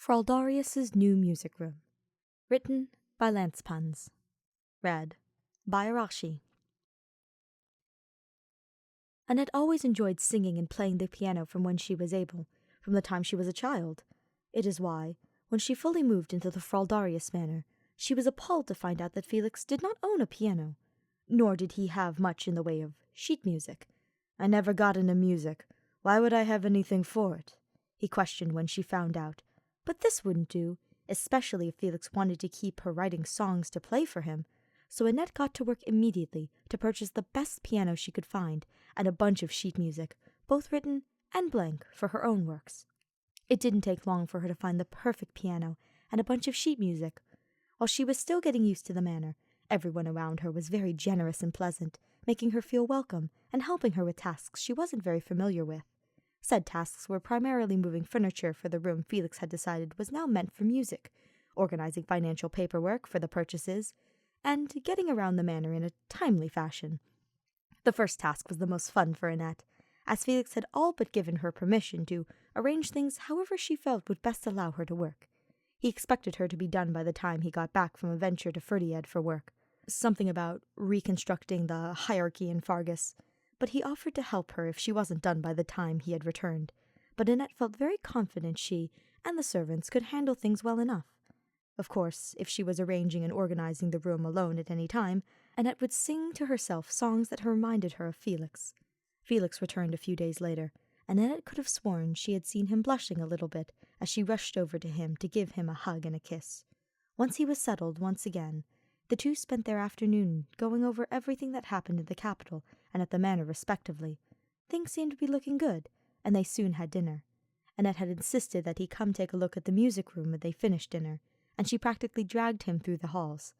Fraldarius's New Music Room. Written by Lance Puns. Read by Arashi. Annette always enjoyed singing and playing the piano from when she was able, from the time she was a child. It is why, when she fully moved into the Fraldarius Manor, she was appalled to find out that Felix did not own a piano, nor did he have much in the way of sheet music. "I never got into music. Why would I have anything for it?" he questioned when she found out. But this wouldn't do, especially if Felix wanted to keep her writing songs to play for him. So Annette got to work immediately to purchase the best piano she could find and a bunch of sheet music, both written and blank, for her own works. It didn't take long for her to find the perfect piano and a bunch of sheet music. While she was still getting used to the manor, everyone around her was very generous and pleasant, making her feel welcome and helping her with tasks she wasn't very familiar with. Said tasks were primarily moving furniture for the room Felix had decided was now meant for music, organizing financial paperwork for the purchases, and getting around the manor in a timely fashion. The first task was the most fun for Annette, as Felix had all but given her permission to arrange things however she felt would best allow her to work. He expected her to be done by the time he got back from a venture to Fraldarius for work, something about reconstructing the hierarchy in Fargus, but he offered to help her if she wasn't done by the time he had returned. But Annette felt very confident she and the servants could handle things well enough. Of course, if she was arranging and organizing the room alone at any time, Annette would sing to herself songs that reminded her of Felix. Felix returned a few days later, and Annette could have sworn she had seen him blushing a little bit as she rushed over to him to give him a hug and a kiss. Once he was settled once again, the two spent their afternoon going over everything that happened in the capital and at the manor respectively. Things seemed to be looking good, and they soon had dinner. Annette had insisted that he come take a look at the music room when they finished dinner, and she practically dragged him through the halls.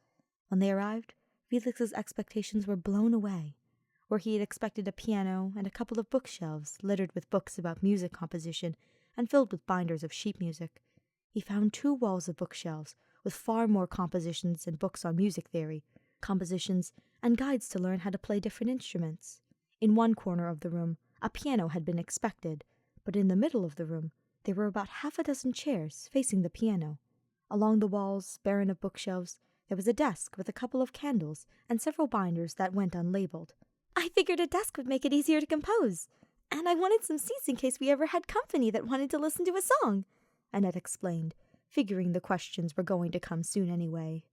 When they arrived, Felix's expectations were blown away. Where he had expected a piano and a couple of bookshelves littered with books about music composition and filled with binders of sheet music, he found 2 walls of bookshelves with far more compositions and books on music theory, compositions, and guides to learn how to play different instruments. In one corner of the room, a piano had been expected, but in the middle of the room, there were about 6 chairs facing the piano. Along the walls, barren of bookshelves, there was a desk with a couple of candles and several binders that went unlabeled. "I figured a desk would make it easier to compose, and I wanted some seats in case we ever had company that wanted to listen to a song," Annette explained, figuring the questions were going to come soon anyway.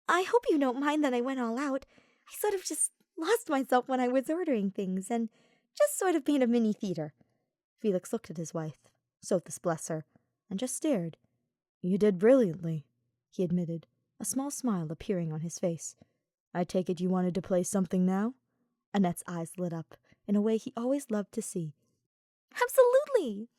"I hope you don't mind that I went all out. I sort of just lost myself when I was ordering things, and just sort of made a mini theater." Felix looked at his wife, Sothis bless her, and just stared. "You did brilliantly," he admitted, a small smile appearing on his face. "I take it you wanted to play something now?" Annette's eyes lit up in a way he always loved to see. "Absolutely!"